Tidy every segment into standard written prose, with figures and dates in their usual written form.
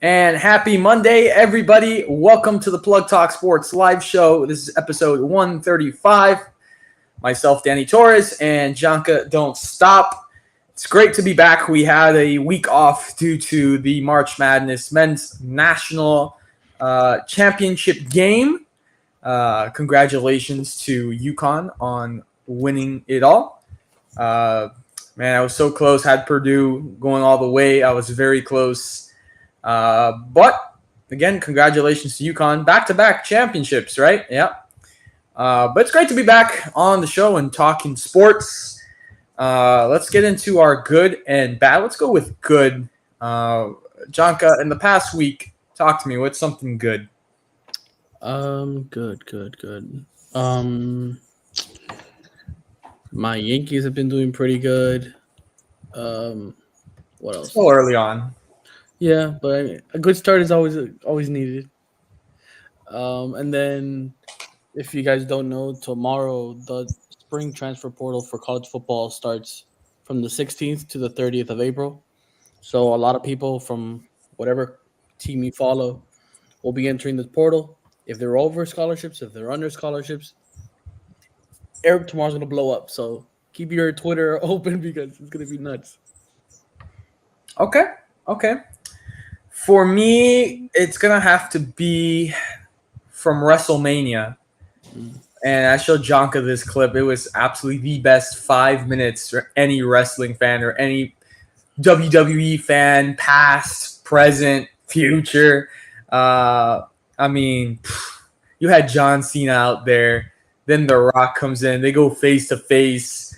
And happy Monday, everybody. Welcome to the Plug Talk Sports live show. This is episode 135. Myself, Danny Torres, and Janka Don't Stop. It's great to be back. We had a week off due to the March Madness Men's National Championship game. Congratulations to UConn on winning it all. Man, I was so close. Had Purdue going all the way. I was very close. But again, congratulations to UConn. Back-to-back championships, right? Yeah. But it's great to be back on the show and talking sports. Let's get into our good and bad. Let's go with good. Janka, in the past week, talk to me. What's something good? Good. My Yankees have been doing pretty good. What else? Still early on. Yeah, but I mean, a good start is always needed. And then, if you guys don't know, tomorrow the spring transfer portal for college football starts from the 16th to the 30th of April. So a lot of people from whatever team you follow will be entering this portal. If they're over scholarships, if they're under scholarships, tomorrow's gonna blow up. So keep your Twitter open because it's gonna be nuts. Okay. For me, it's going to have to be from WrestleMania. And I showed Janka this clip. It was absolutely the best 5 minutes for any wrestling fan or any WWE fan, past, present, future. I mean, you had John Cena out there. Then The Rock comes in. They go face to face.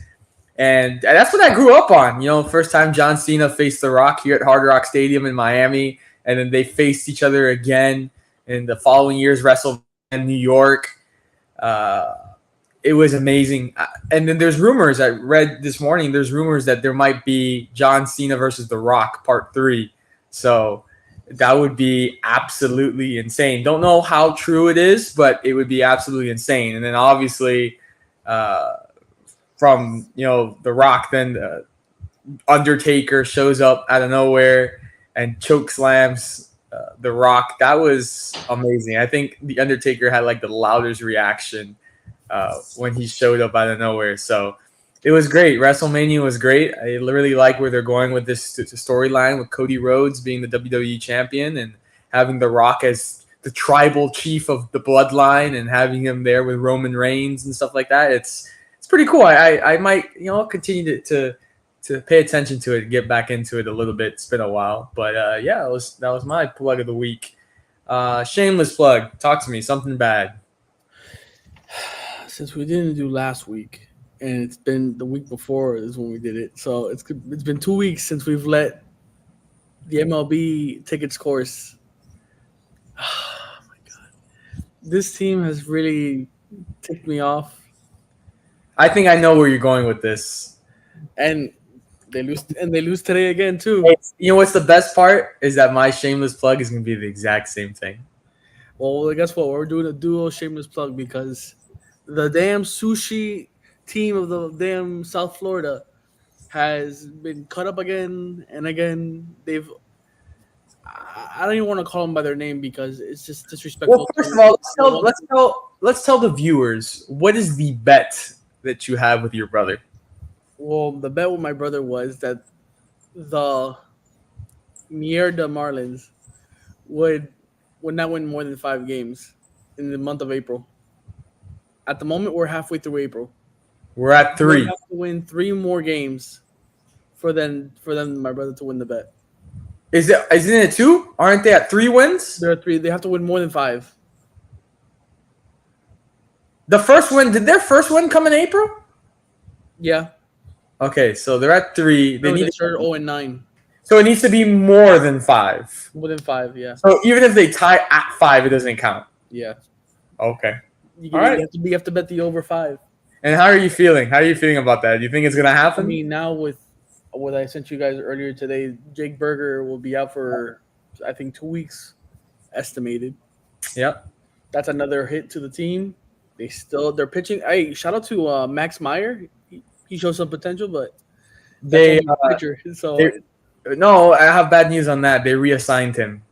And that's what I grew up on. You know, first time John Cena faced The Rock here at Hard Rock Stadium in Miami. And then they faced each other again in the following year's WrestleMania in New York. It was amazing. And then there's rumors I read this morning. There's rumors that there might be John Cena versus The Rock Part 3. So that would be absolutely insane. Don't know how true it is, but it would be absolutely insane. And then obviously from, The Rock, then the Undertaker shows up out of nowhere and choke slams The Rock. That was amazing. I think the Undertaker had like the loudest reaction when he showed up out of nowhere. So it was great. WrestleMania was great. I really like where they're going with this storyline with Cody Rhodes being the WWE champion and having The Rock as the tribal chief of the bloodline and having him there with Roman Reigns and stuff like that. It's pretty cool. I might continue to pay attention to it and get back into it a little bit. It's been a while, but yeah, that was my plug of the week. Shameless plug. Talk to me. Something bad. Since we didn't do last week, and it's been the week before is when we did it, so it's been 2 weeks since we've let the MLB take its course. Oh my god, this team has really ticked me off. I think I know where you're going with this. And they lose today again too. You know what's the best part is that my shameless plug is going to be the exact same thing. Well, guess what? We're doing a duo shameless plug because the damn sushi team of the damn South Florida has been cut up again and again. I don't even want to call them by their name because it's just disrespectful. Well, first of all, let's tell the viewers what is the bet that you have with your brother. Well, the bet with my brother was that the Mierda Marlins would not win more than 5 games in the month of April. At the moment, we're halfway through April. We're at 3. We have to win 3 more games for them, my brother, to win the bet. Isn't it 2? Aren't they at 3 wins? They're at 3. They have to win more than 5. The first win, did their first win come in April? Yeah. Okay, so they're at 3. They need to start 0-9. So it needs to be more than 5. More than 5, yeah. So even if they tie at 5, it doesn't count. Yeah. Okay. All right. You have to bet the over 5. And how are you feeling? How are you feeling about that? Do you think it's gonna happen? I mean, now with what I sent you guys earlier today, Jake Berger will be out for I think 2 weeks, estimated. Yep. That's another hit to the team. They're pitching. Hey, shout out to Max Meyer. He shows some potential, but no, I have bad news on that. They reassigned him.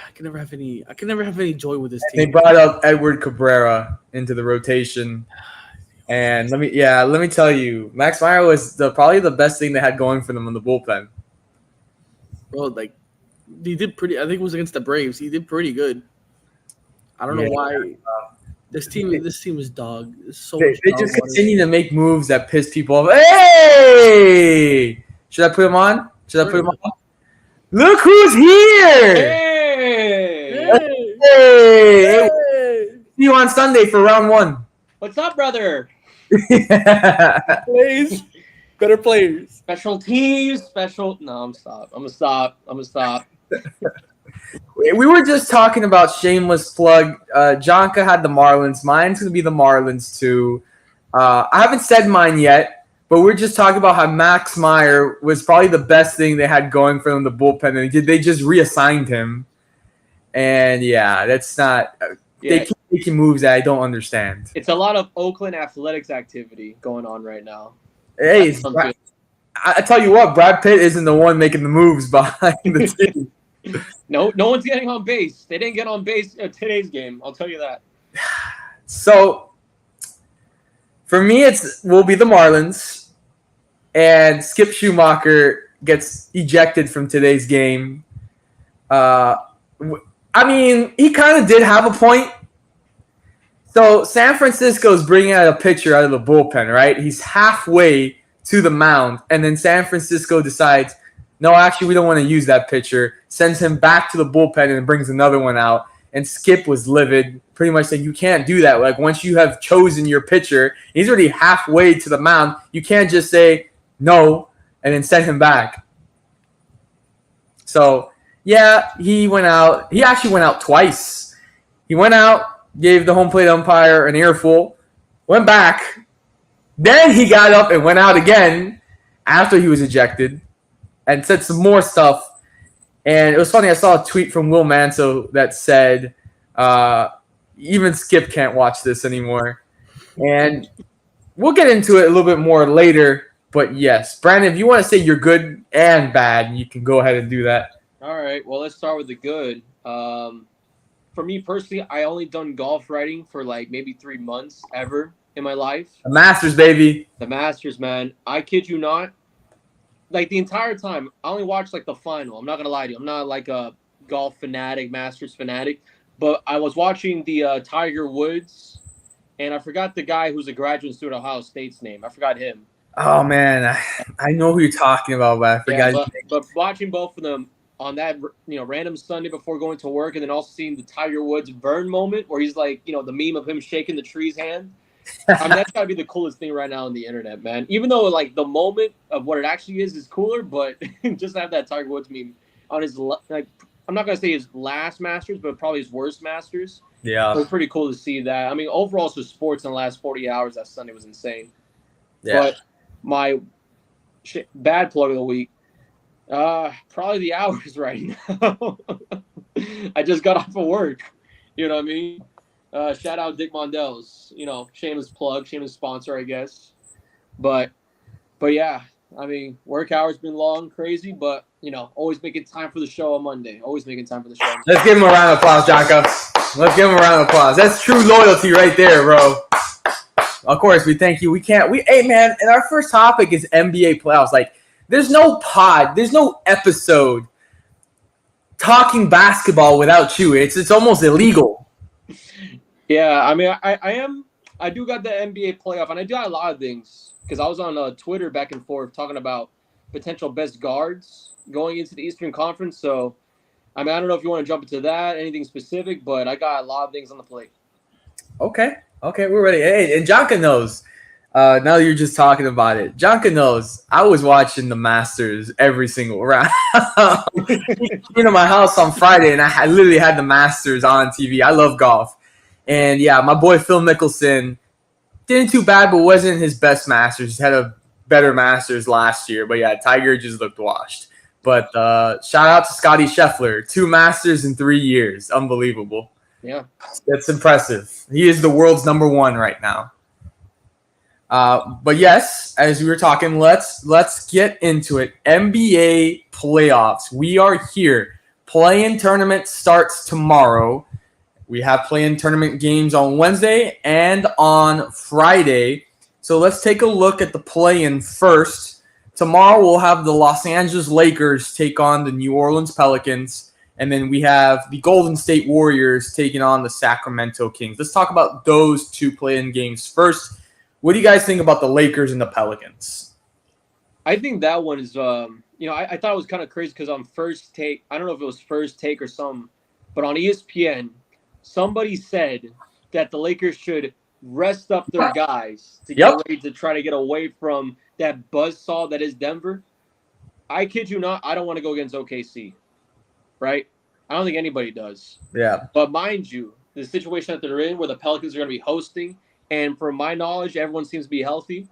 I can never have any joy with this They team. brought up Edward Cabrera into the rotation. And let me tell you, Max Meyer was probably the best thing they had going for them in the bullpen. Bro, like he did pretty. I think it was against the Braves. He did pretty good. I don't know Yeah. why this team is dog. There's so They, much they dog just water. continue to make moves that piss people off. Hey! Should I put him on? Should I put him on? Look who's here! Hey! Hey! Hey! Hey! See you on Sunday for round 1. What's up, brother? Plays better players. Special teams, special. No, I'm gonna stop. We were just talking about shameless plug. Jonka had the Marlins. Mine's going to be the Marlins, too. I haven't said mine yet, but we're just talking about how Max Meyer was probably the best thing they had going for them in the bullpen. And they just reassigned him. And, yeah, that's not Yeah, they keep making moves that I don't understand. it's a lot of Oakland athletics activity going on right now. Hey, That's something. I tell you what, Brad Pitt isn't the one making the moves behind the team. No one's getting on base. They didn't get on base today's game. I'll tell you that. So, for me, will be the Marlins, and Skip Schumacher gets ejected from today's game. I mean, he kind of did have a point. So, San Francisco's bringing out a pitcher out of the bullpen, right? He's halfway to the mound, and then San Francisco decides, no, actually, we don't want to use that pitcher, sends him back to the bullpen and brings another one out. And Skip was livid, pretty much saying, you can't do that. Like, once you have chosen your pitcher, he's already halfway to the mound, you can't just say no and then send him back. So, yeah, he went out. He actually went out twice. He went out, gave the home plate umpire an earful, went back. Then he got up and went out again after he was ejected and said some more stuff. And it was funny. I saw a tweet from Will Manso that said, even Skip can't watch this anymore. And we'll get into it a little bit more later. But yes, Brandon, if you want to say you're good and bad, you can go ahead and do that. All right. Well, let's start with the good. For me personally, I only done golf writing for like maybe 3 months ever in my life. The Masters, baby. The Masters, man. I kid you not. Like the entire time, I only watched like the final. I'm not gonna lie to you. I'm not like a golf fanatic, Masters fanatic, but I was watching the Tiger Woods, and I forgot the guy who's a graduate student at Ohio State's name. I forgot him. Oh, man. I know who you're talking about, but I forgot. Yeah, but watching both of them on that random Sunday before going to work, and then also seeing the Tiger Woods burn moment where he's like, the meme of him shaking the tree's hand. I mean, that's gotta be the coolest thing right now on the internet, man. Even though like the moment of what it actually is cooler, but just have that Tiger Woods meme on his I'm not gonna say his last Masters, but probably his worst Masters. Yeah. It was pretty cool to see that. I mean, overall, so sports in the last 40 hours that Sunday was insane. Yeah. But my bad plug of the week, probably the hours right now. I just got off of work. You know what I mean? Shout out Dick Mondell's, shameless plug, shameless sponsor, I guess. But yeah, I mean, work hours been long, crazy, but always making time for the show on Monday. Always making time for the show. Let's give him a round of applause, Jonka. Let's give him a round of applause. That's true loyalty right there, bro. Of course, we thank you. Hey, man, and our first topic is NBA playoffs. Like, there's no pod, there's no episode talking basketball without you. It's almost illegal. Yeah, I mean, I do got the NBA playoff, and I do got a lot of things because I was on Twitter back and forth talking about potential best guards going into the Eastern Conference. So, I mean, I don't know if you want to jump into that, anything specific, but I got a lot of things on the plate. Okay, we're ready. Hey, and Jonka knows. Now that you're just talking about it, Jonka knows. I was watching the Masters every single round. He came to my house on Friday, and I literally had the Masters on TV. I love golf. And, yeah, my boy Phil Mickelson didn't too bad, but wasn't his best Masters. He had a better Masters last year. But, yeah, Tiger just looked washed. But shout out to Scotty Scheffler. 2 Masters in 3 years. Unbelievable. Yeah. That's impressive. He is the world's number 1 right now. But, yes, as we were talking, let's get into it. NBA playoffs. We are here. play-in tournament starts tomorrow. We have play-in tournament games on Wednesday and on Friday. So let's take a look at the play-in first. Tomorrow we'll have the Los Angeles Lakers take on the New Orleans Pelicans. And then we have the Golden State Warriors taking on the Sacramento Kings. Let's talk about those two play-in games first. What do you guys think about the Lakers and the Pelicans? I think that one is, I thought it was kind of crazy because on First Take, I don't know if it was First Take or something, but on ESPN, somebody said that the Lakers should rest up their guys to get ready to try to get away from that buzzsaw that is Denver. I kid you not, I don't want to go against OKC, right? I don't think anybody does. Yeah. But mind you, the situation that they're in where the Pelicans are going to be hosting, and from my knowledge, everyone seems to be healthy.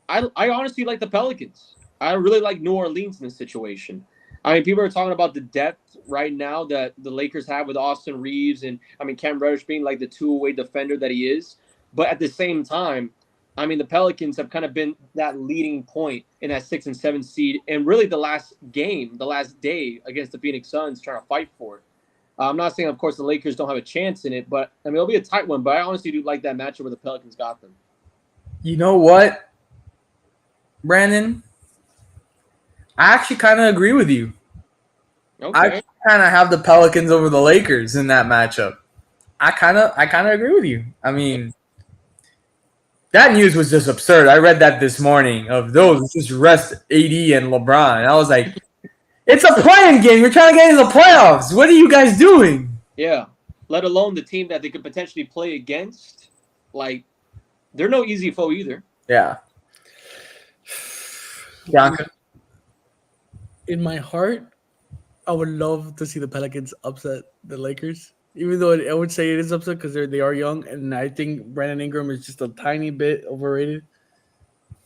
I honestly like the Pelicans. I really like New Orleans in this situation. I mean, people are talking about the depth right now that the Lakers have with Austin Reeves and, Cam Reddish being like the two-way defender that he is. But at the same time, the Pelicans have kind of been that leading point in that 6 and 7 seed. And really the last day against the Phoenix Suns trying to fight for it. I'm not saying, of course, the Lakers don't have a chance in it, but, it'll be a tight one. But I honestly do like that matchup where the Pelicans got them. You know what, Brandon? I actually kind of agree with you. Okay. I kind of have the Pelicans over the Lakers in that matchup. I kind of agree with you. That news was just absurd. I read that this morning of those just rest AD and LeBron. I was like, it's a playing game. You're trying to get into the playoffs. What are you guys doing? Yeah. Let alone the team that they could potentially play against. Like, they're no easy foe either. Yeah. Bianca? In my heart, I would love to see the Pelicans upset the Lakers. Even though I would say it is upset because they are young, and I think Brandon Ingram is just a tiny bit overrated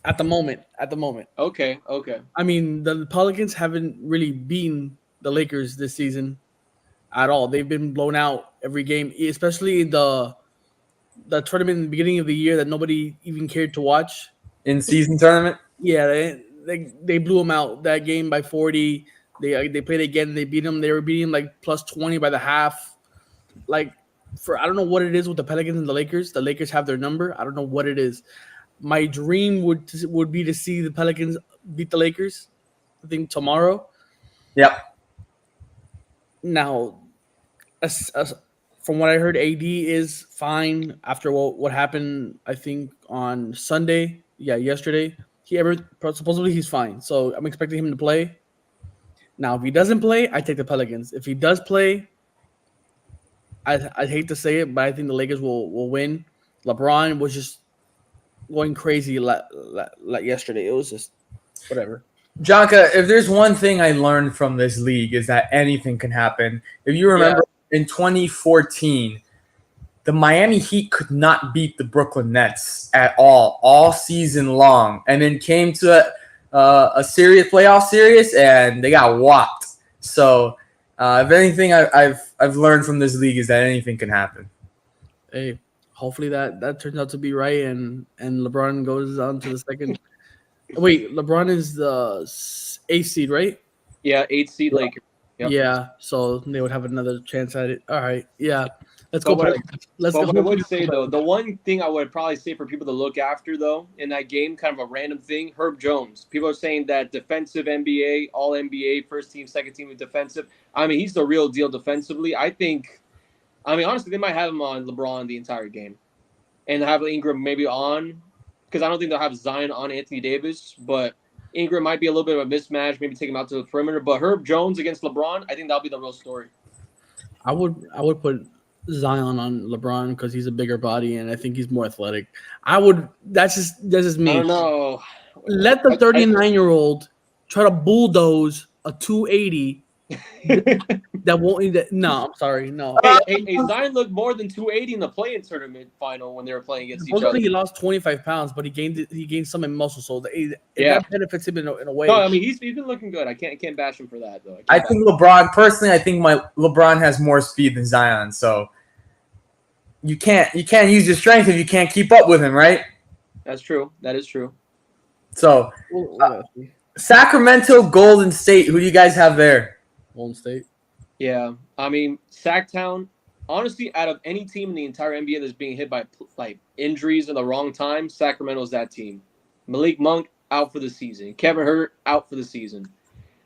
at the moment. Okay. The Pelicans haven't really beaten the Lakers this season at all. They've been blown out every game, especially the tournament in the beginning of the year that nobody even cared to watch. In-season tournament? Yeah, they blew them out that game by 40. They played again. They beat them. They were beating like plus 20 by the half. Like, I don't know what it is with the Pelicans and the Lakers. The Lakers have their number. I don't know what it is. My dream would be to see the Pelicans beat the Lakers, I think, tomorrow. Yep. Now, from what I heard, AD is fine after what happened, I think, on Sunday. Yeah, yesterday. Supposedly he's fine. So I'm expecting him to play. Now, if he doesn't play, I take the Pelicans. If he does play, I hate to say it, but I think the Lakers will win. LeBron was just going crazy like yesterday. It was just whatever. Janka, if there's one thing I learned from this league is that anything can happen. If you remember in 2014, the Miami Heat could not beat the Brooklyn Nets at all season long, and then came to a serious playoff series and they got whopped. So if anything I've learned from this league is that anything can happen. Hey, hopefully that turns out to be right, and LeBron goes on to the second. Wait, LeBron is the 8th seed, right? Yeah, 8th seed Lakers. Yep. Yeah, so they would have another chance at it. All right, yeah. Let's go. What I would say, though, the one thing I would probably say for people to look after, though, in that game, kind of a random thing, Herb Jones. People are saying that defensive NBA, all NBA, first team, second team with defensive. He's the real deal defensively. I think, honestly, they might have him on LeBron the entire game and have Ingram maybe on, because I don't think they'll have Zion on Anthony Davis, but Ingram might be a little bit of a mismatch, maybe take him out to the perimeter. But Herb Jones against LeBron, I think that'll be the real story. I would put Zion on LeBron because he's a bigger body and I think he's more athletic. That's just me. I don't know. Let the 39-year-old try to bulldoze a 280 that won't. No, I'm sorry, no. Hey, Zion looked more than 280 in the play-in tournament final when they were playing against each other. He lost 25 pounds, but he gained some in muscle, so that benefits him in a way. No, he's been looking good. I can't bash him for that though. I think LeBron has more speed than Zion, so you can't use your strength if you can't keep up with him, right? That's true. That is true. So Sacramento, Golden State. Who do you guys have there? Golden State. Yeah, I mean, Sacktown, honestly, out of any team in the entire NBA that's being hit by like injuries in the wrong time, Sacramento's that team. Malik Monk out for the season. Kevin Hurt out for the season.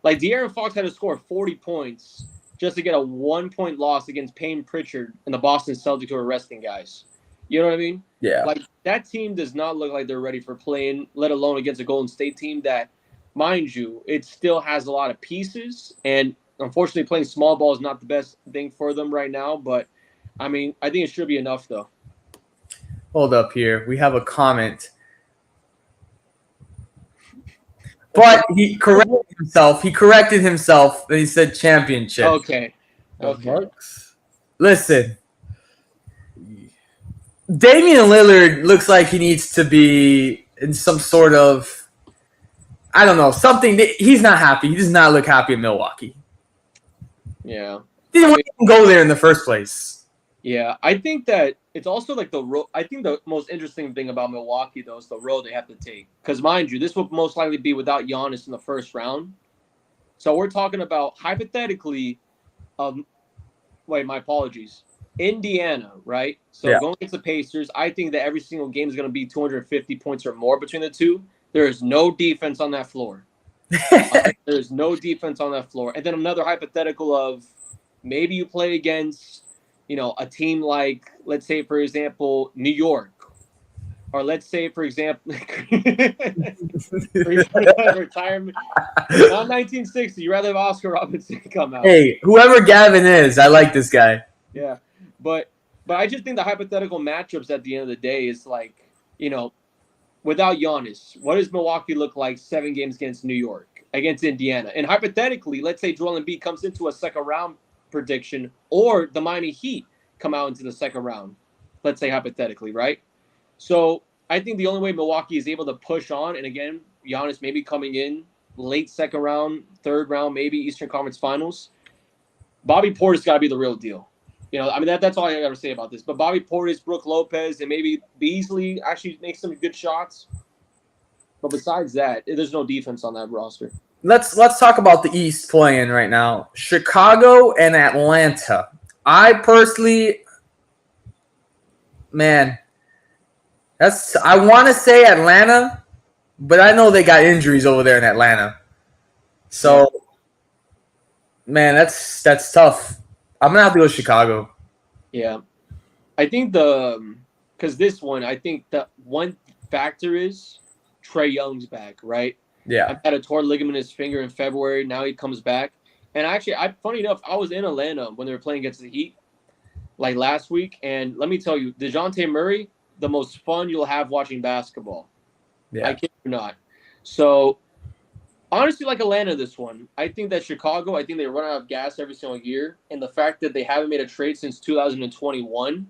Like, De'Aaron Fox had to score 40 points just to get a 1-point loss against Payne Pritchard and the Boston Celtics who are resting guys. You know what I mean? Yeah. Like, that team does not look like they're ready for playing, let alone against a Golden State team that, mind you, it still has a lot of pieces. And unfortunately, playing small ball is not the best thing for them right now. But, I mean, I think it should be enough, though. Hold up here. We have a comment. But he corrected himself. He corrected himself and he said championship. Okay. The Bucks. Listen. Damian Lillard looks like he needs to be in some sort of, I don't know, something. He's not happy. He does not look happy in Milwaukee. Yeah. He didn't want to go there in the first place. Yeah, I think that it's also like the road. I think the most interesting thing about Milwaukee, though, is the road they have to take. Because, mind you, this will most likely be without Giannis in the first round. So we're talking about, hypothetically, wait, my apologies. Indiana, right? So going against the Pacers, I think that every single game is going to be 250 points or more between the two. There is no defense on that floor. There's no defense on that floor. And then another hypothetical of maybe you play against, you know, a team like, let's say, for example, New York. Or let's say, for example, retirement. Not 1960. You rather have Oscar Robinson come out. Hey, whoever Gavin is, I like this guy. Yeah. But I just think the hypothetical matchups at the end of the day is like, you know, without Giannis, what does Milwaukee look like 7 games against New York, against Indiana? And hypothetically, let's say Joel Embiid comes into a second round prediction, or the Miami Heat come out into the second round, let's say hypothetically, right? So I think the only way Milwaukee is able to push on, and again, Giannis maybe coming in late second round, third round, maybe Eastern Conference Finals, Bobby Portis got to be the real deal. You know, I mean, that's all I got to say about this. But Bobby Portis, Brook Lopez, and maybe Beasley actually make some good shots. But besides that, there's no defense on that roster. Let's talk about the East playing right now. Chicago and Atlanta. I personally, man, I want to say Atlanta, but I know they got injuries over there in Atlanta. So, man, that's tough. I'm gonna have to go Chicago. Yeah, I think because this one, I think the one factor is Trae Young's back, right? Yeah, I had a torn ligament in his finger in February. Now he comes back, and actually, funny enough, I was in Atlanta when they were playing against the Heat, like last week, and let me tell you, DeJounte Murray, the most fun you'll have watching basketball. Yeah, I kid you not. So. Honestly, like Atlanta, this one. I think that Chicago, I think they run out of gas every single year. And the fact that they haven't made a trade since 2021,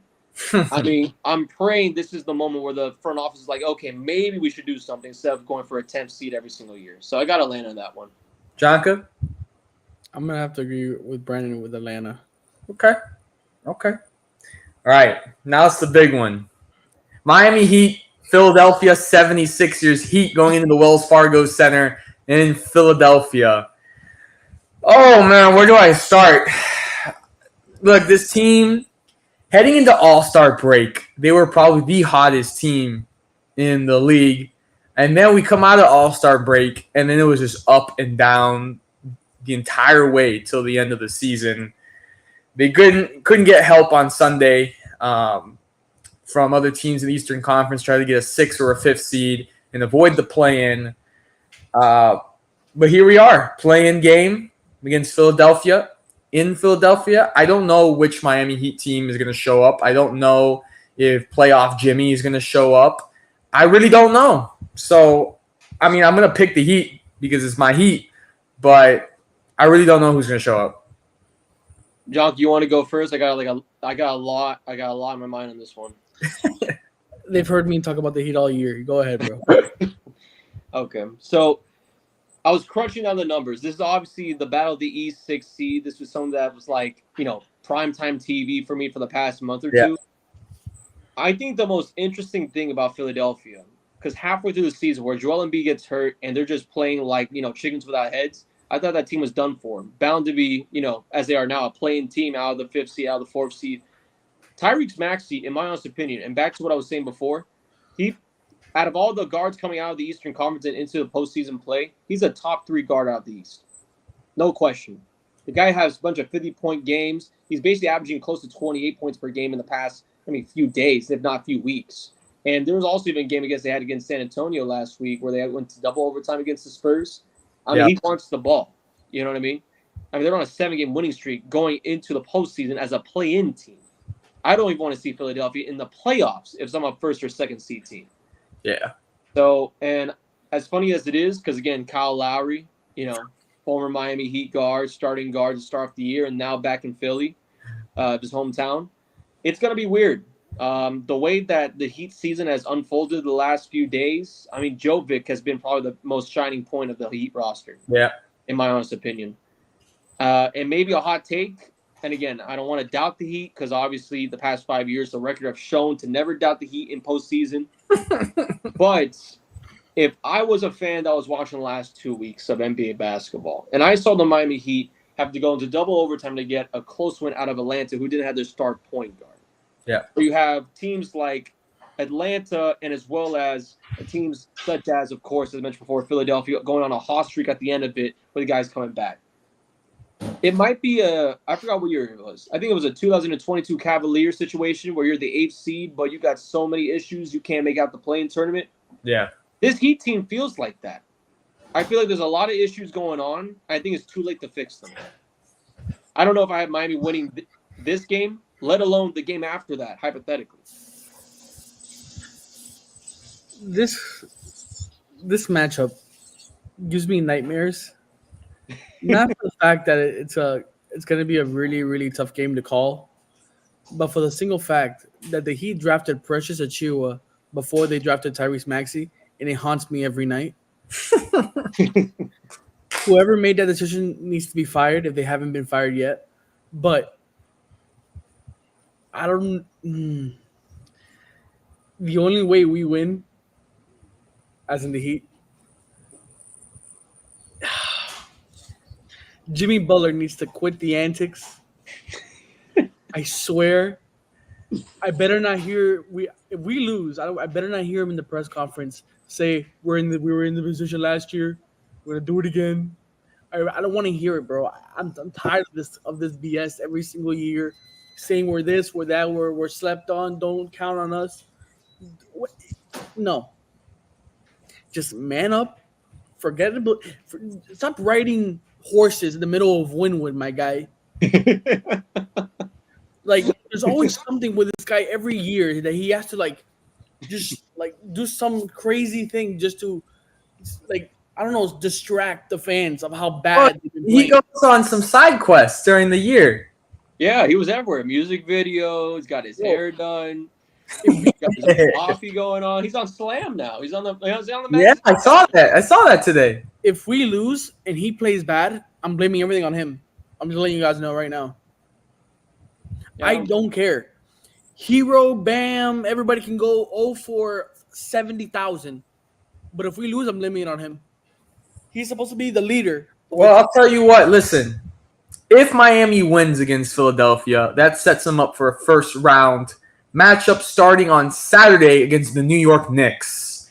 I mean, I'm praying this is the moment where the front office is like, okay, maybe we should do something instead of going for a 10th seed every single year. So I got Atlanta in that one. Jonka? I'm going to have to agree with Brandon with Atlanta. Okay. All right. Now it's the big one. Miami Heat, Philadelphia 76ers. Heat going into the Wells Fargo Center in Philadelphia. Oh, man, where do I start? Look, this team, heading into All-Star break, they were probably the hottest team in the league. And then we come out of All-Star break, and then it was just up and down the entire way till the end of the season. They couldn't get help on Sunday from other teams in the Eastern Conference, try to get a 6th or a 5th seed and avoid the play-in. But here we are, play-in game against Philadelphia. In Philadelphia, I don't know which Miami Heat team is going to show up. I don't know if playoff Jimmy is going to show up. I really don't know. So, I mean, I'm going to pick the Heat because it's my Heat, but I really don't know who's going to show up. John, do you want to go first? I got a lot in my mind on this one. They've heard me talk about the Heat all year. Go ahead, bro. Okay, so I was crunching down the numbers. This is obviously the Battle of the East 6th seed. This was something that was like, you know, primetime TV for me for the past month or two. I think the most interesting thing about Philadelphia because halfway through the season where Joel Embiid gets hurt and they're just playing like, chickens without heads, I thought that team was done for. Bound to be, as they are now, a playing team out of the 5th seed, out of the 4th seed. Tyrese Maxey, in my honest opinion, and back to what I was saying before, he, out of all the guards coming out of the Eastern Conference and into the postseason play, he's a top 3 guard out of the East. No question. The guy has a bunch of 50-point games. He's basically averaging close to 28 points per game in the past, few days, if not few weeks. And there was also even a game they had against San Antonio last week where they went to double overtime against the Spurs. He wants the ball. You know what I mean? They're on a 7-game winning streak going into the postseason as a play-in team. I don't even want to see Philadelphia in the playoffs if I'm a 1st or 2nd seed team. Yeah. So, and as funny as it is, because again, Kyle Lowry, former Miami Heat guard, starting guard to start off the year, and now back in Philly, his hometown, it's going to be weird. The way that the Heat season has unfolded the last few days, Jovic has been probably the most shining point of the Heat roster. Yeah. In my honest opinion. And maybe a hot take, and again, I don't want to doubt the Heat because obviously the past 5 years, the record have shown to never doubt the Heat in postseason. But if I was a fan that was watching the last 2 weeks of NBA basketball, and I saw the Miami Heat have to go into double overtime to get a close win out of Atlanta, who didn't have their star point guard. Yeah. So you have teams like Atlanta and as well as teams such as, of course, as I mentioned before, Philadelphia going on a hot streak at the end of it with the guys coming back. It might be I forgot what year it was. I think it was a 2022 Cavaliers situation where you're the 8th seed, but you got so many issues you can't make out the play-in tournament. Yeah. This Heat team feels like that. I feel like there's a lot of issues going on. I think it's too late to fix them. I don't know if I have Miami winning this game, let alone the game after that, hypothetically. This matchup gives me nightmares. Not for the fact that it's going to be a really, really tough game to call, but for the single fact that the Heat drafted Precious Achiuwa before they drafted Tyrese Maxey, and it haunts me every night. Whoever made that decision needs to be fired if they haven't been fired yet. But I don't. The only way we win, as in the Heat, Jimmy Butler needs to quit the antics. I swear. I better not hear if we lose. I better not hear him in the press conference say we were in the position last year. We're gonna do it again. I don't want to hear it, bro. I'm tired of this BS every single year, saying we're this, we're that, we're slept on. Don't count on us. No, just man up. Forget about. Stop riding horses in the middle of Wynwood, my guy. Like, there's always something with this guy every year that he has to just do some crazy thing just to I don't know, distract the fans of how bad they've been playing. He goes on some side quests during the year. Yeah, he was everywhere. Music videos, got his hair done. He got his coffee going on. He's on Slam now. He's on the Yeah, I saw that today. If we lose and he plays bad, I'm blaming everything on him. I'm just letting you guys know right now. Yeah. I don't care. Hero, Bam, everybody can go 0 for 70,000. But if we lose, I'm blaming it on him. He's supposed to be the leader. Well, I'll tell you what. Listen, if Miami wins against Philadelphia, that sets them up for a first round matchup starting on Saturday against the New York Knicks.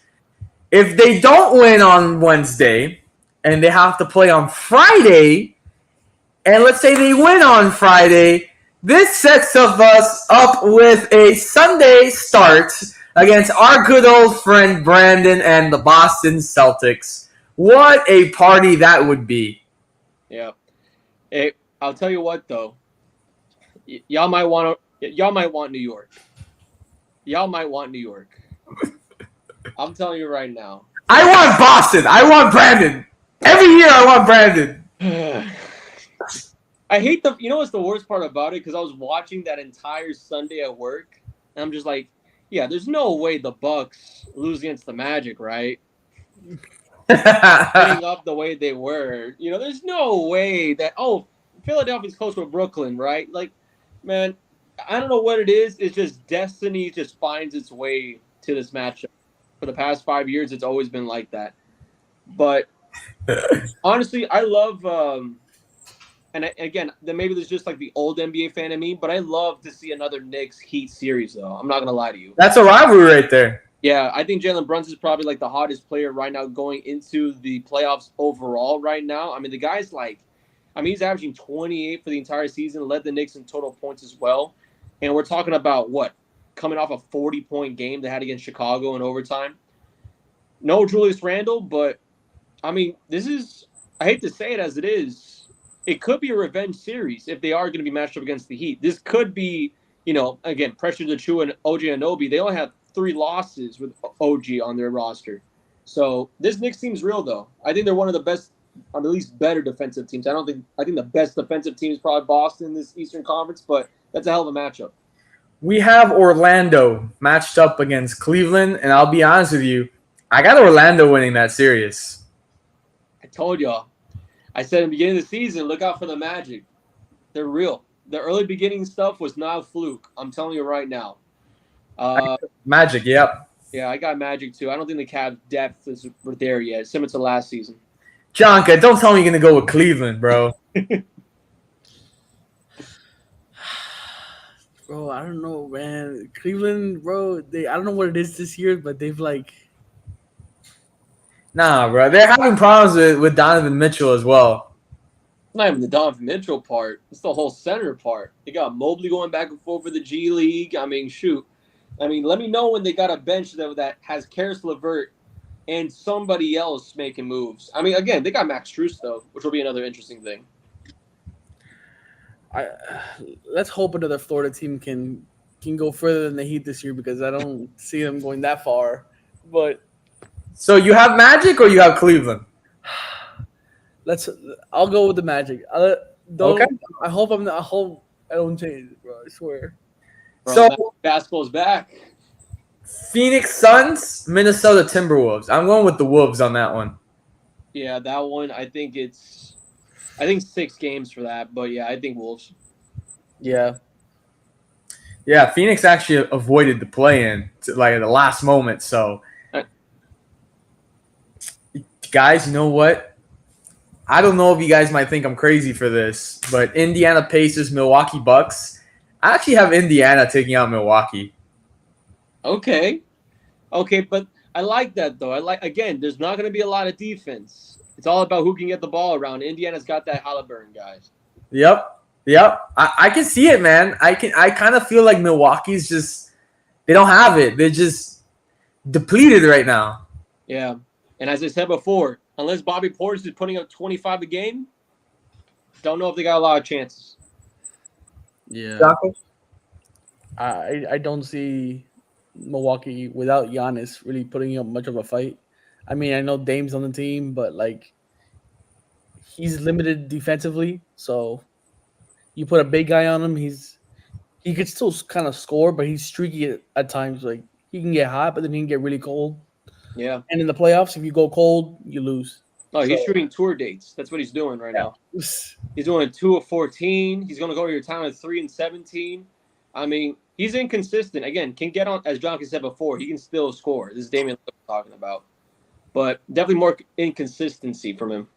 If they don't win on Wednesday and they have to play on Friday, and let's say they win on Friday, this sets us up with a Sunday start against our good old friend Brandon and the Boston Celtics. What a party that would be. Yeah. Hey, I'll tell you what though. Y'all might want New York. Y'all might want New York. I'm telling you right now. I want Boston. I want Brandon. Every year I want Brandon. I hate you know what's the worst part about it? Because I was watching that entire Sunday at work, and I'm just like, yeah, there's no way the Bucks lose against the Magic, right? Playing up the way they were. There's no way that, Philadelphia's close with Brooklyn, right? Like, man, I don't know what it is. It's just destiny just finds its way to this matchup. For the past 5 years, it's always been like that. But honestly, I love again, then maybe there's just like the old NBA fan in me, but I love to see another Knicks Heat series though. I'm not gonna lie to you. That's a rivalry right there. Yeah, I think Jalen Brunson's probably like the hottest player right now going into the playoffs overall right now. I mean, the guy's he's averaging 28 for the entire season, led the Knicks in total points as well. And we're talking about coming off a 40-point game they had against Chicago in overtime. No Julius Randle, but I mean, I hate to say it as it is, it could be a revenge series if they are going to be matched up against the Heat. This could be, again, Precious Achiuwa and OG Anunoby. They only have 3 losses with OG on their roster. So this Knicks team's real, though. I think they're one of the best, at least better defensive teams. I think the best defensive team is probably Boston in this Eastern Conference, but that's a hell of a matchup. We have Orlando matched up against Cleveland, and I'll be honest with you, I got Orlando winning that series. I told y'all. I said in the beginning of the season, look out for the Magic. They're real. The early beginning stuff was not a fluke. I'm telling you right now. Magic, yep. Yeah, I got Magic too. I don't think the Cavs' depth is there yet, similar to last season. Jonka, don't tell me you're going to go with Cleveland, bro. Bro, I don't know, man. Cleveland, bro, I don't know what it is this year, but they've Nah, bro. They're having problems with Donovan Mitchell as well. It's not even the Donovan Mitchell part. It's the whole center part. They got Mobley going back and forth for the G League. I mean, shoot. I mean, let me know when they got a bench that has Karis LeVert and somebody else making moves. I mean, again, they got Max Strus, though, which will be another interesting thing. Let's hope another Florida team can go further than the Heat this year, because I don't see them going that far. But so you have Magic or you have Cleveland? I'll go with the Magic. Okay. I hope I don't change it, bro. I swear. Bro, So basketball's back. Phoenix Suns, Minnesota Timberwolves. I'm going with the Wolves on that one. Yeah, that one. I think 6 games for that, but yeah, I think Wolves. Yeah. Yeah, Phoenix actually avoided the play-in at the last moment. So, guys, you know what? I don't know if you guys might think I'm crazy for this, but Indiana Pacers, Milwaukee Bucks. I actually have Indiana taking out Milwaukee. Okay, but I like that though. Again, there's not going to be a lot of defense. It's all about who can get the ball around. Indiana's got that Halliburton, guys. Yep. I can see it, man. I kind of feel like Milwaukee's just they don't have it. They're just depleted right now. Yeah, and as I said before, unless Bobby Portis is putting up 25 a game, don't know if they got a lot of chances. Yeah. I don't see Milwaukee without Giannis really putting up much of a fight. I mean, I know Dame's on the team, but he's limited defensively. So you put a big guy on him, he could still kind of score, but he's streaky at times. Like, he can get hot, but then he can get really cold. Yeah. And in the playoffs, if you go cold, you lose. Oh, he's shooting tour dates. That's what he's doing right now. He's doing a 2 of 14. He's going to go to your town at 3 and 17. I mean, he's inconsistent. Again, can get on, as John said before, he can still score. This is Damian Lillard talking about. But definitely more inconsistency from him.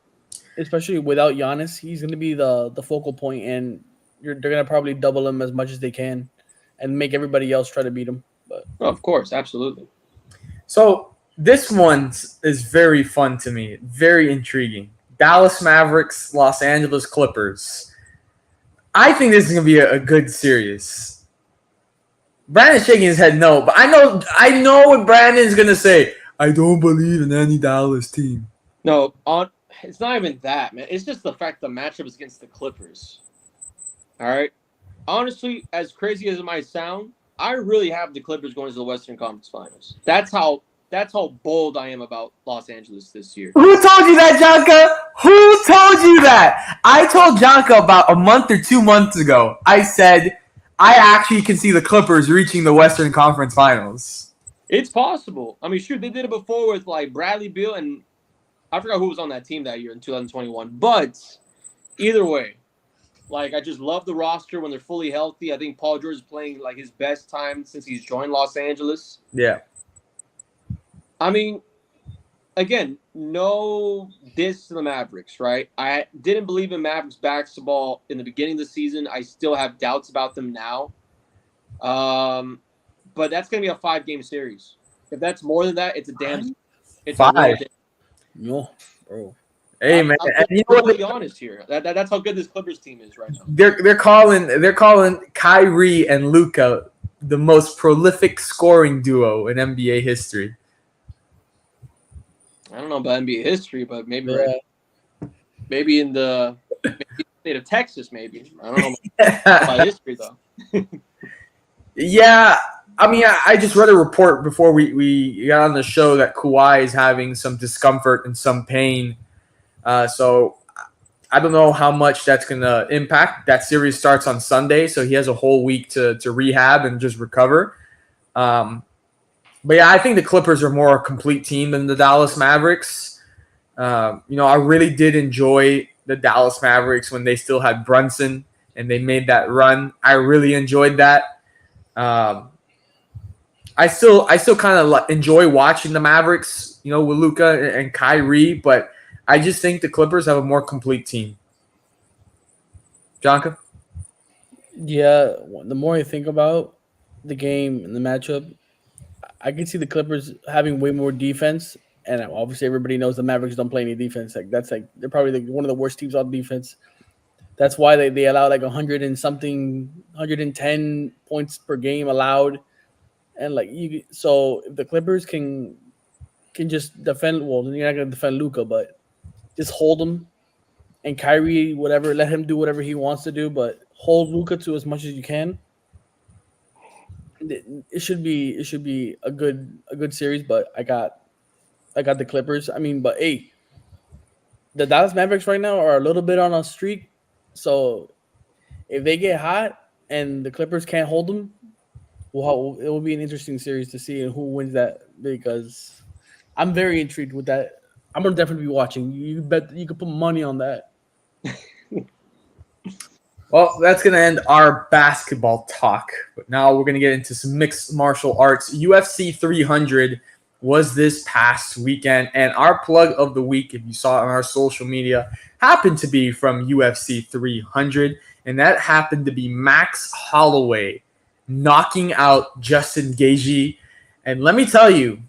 Especially without Giannis, he's going to be the focal point, and they're going to probably double him as much as they can and make everybody else try to beat him. But of course, absolutely. So this one is very fun to me, very intriguing. Dallas Mavericks, Los Angeles Clippers. I think this is going to be a good series. Brandon's shaking his head no, but I know what Brandon's going to say. I don't believe in any Dallas team. No, it's not even that, man. It's just the fact the matchup is against the Clippers. All right? Honestly, as crazy as it might sound, I really have the Clippers going to the Western Conference Finals. That's how bold I am about Los Angeles this year. Who told you that, Jonka? Who told you that? I told Jonka about a month or 2 months ago. I said I actually can see the Clippers reaching the Western Conference Finals. It's possible. I mean, shoot, they did it before with Bradley Beal, and I forgot who was on that team that year in 2021. But either way, I just love the roster when they're fully healthy. I think Paul George is playing his best time since he's joined Los Angeles. Yeah. I mean, again, no diss to the Mavericks, right? I didn't believe in Mavericks basketball in the beginning of the season. I still have doubts about them now. But that's going to be a 5-game series. If that's more than that, it's a damn. It's a real. 5. No, bro. Hey man, I'm and being you know what? brutally honest here. That's how good this Clippers team is right now. They're calling Kyrie and Luka the most prolific scoring duo in NBA history. I don't know about NBA history, but maybe Yeah. right. Maybe in the state of Texas, maybe. I don't know about history though. Yeah, I mean, I just read a report before we got on the show that Kawhi is having some discomfort and some pain. So I don't know how much that's going to impact. That series starts on Sunday, so he has a whole week to rehab and just recover. But yeah, I think the Clippers are more a complete team than the Dallas Mavericks. I really did enjoy the Dallas Mavericks when they still had Brunson and they made that run. I really enjoyed that. I still kind of enjoy watching the Mavericks, with Luka and Kyrie, but I just think the Clippers have a more complete team. Jonka? Yeah, the more I think about the game and the matchup, I can see the Clippers having way more defense, and obviously everybody knows the Mavericks don't play any defense. Like they're probably one of the worst teams on defense. That's why they allow like 100 and something, 110 points per game allowed, and so if the Clippers can just defend, well, then you're not gonna defend Luka, but just hold him and Kyrie, whatever, let him do whatever he wants to do, but hold Luka to as much as you can. It should be a good series, but I got the Clippers. I mean, but hey, the Dallas Mavericks right now are a little bit on a streak, so if they get hot and the Clippers can't hold them, well, it will be an interesting series to see who wins that, because I'm very intrigued with that. I'm gonna definitely be watching. You bet you could put money on that. Well, that's going to end our basketball talk. But now we're going to get into some mixed martial arts. UFC 300 was this past weekend, and our plug of the week, if you saw it on our social media, happened to be from UFC 300, and that happened to be Max Holloway knocking out Justin Gaethje. And let me tell you,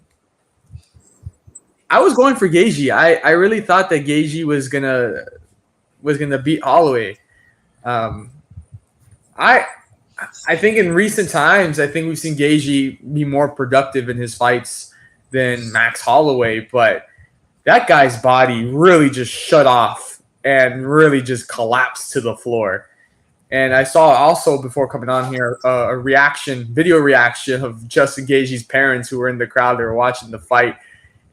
I was going for Gaethje. I really thought that Gaethje was gonna beat Holloway. I think in recent times, I think we've seen Gaethje be more productive in his fights than Max Holloway, but that guy's body really just shut off and really just collapsed to the floor. And I saw also before coming on here a video reaction of Justin Gaethje's parents who were in the crowd. They were watching the fight,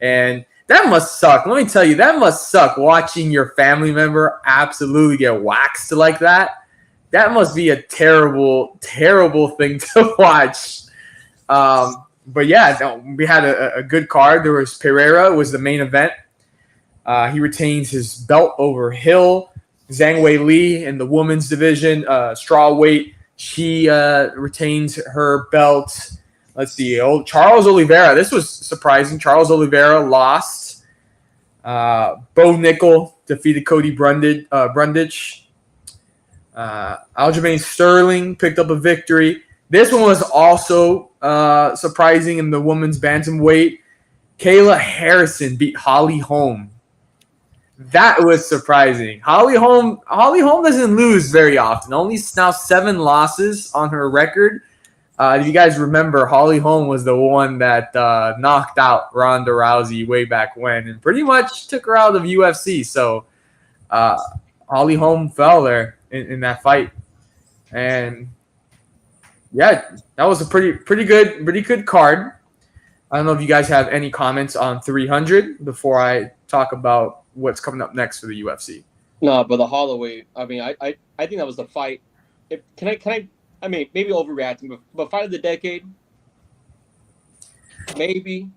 and that must suck. Let me tell you, that must suck watching your family member absolutely get waxed like that. That must be a terrible, terrible thing to watch. But yeah, no, we had a good card. There was Pereira was the main event. He retains his belt over Hill. Zhang Wei Li in the women's division, straw weight. She retains her belt. Let's see. Charles Oliveira. This was surprising. Charles Oliveira lost. Bo Nickel defeated Cody Brundage. Aljamain Sterling picked up a victory. This one was also surprising in the women's bantamweight. Kayla Harrison beat Holly Holm. That was surprising. Holly Holm doesn't lose very often. Only now 7 losses on her record. If you guys remember, Holly Holm was the one that knocked out Ronda Rousey way back when and pretty much took her out of UFC. So Holly Holm fell there in that fight. And yeah, that was a pretty good card. I don't know if you guys have any comments on 300 before I talk about what's coming up next for the UFC. No, but the Holloway, I mean, I think that was the fight. I mean, maybe overreacting, but fight of the decade, maybe.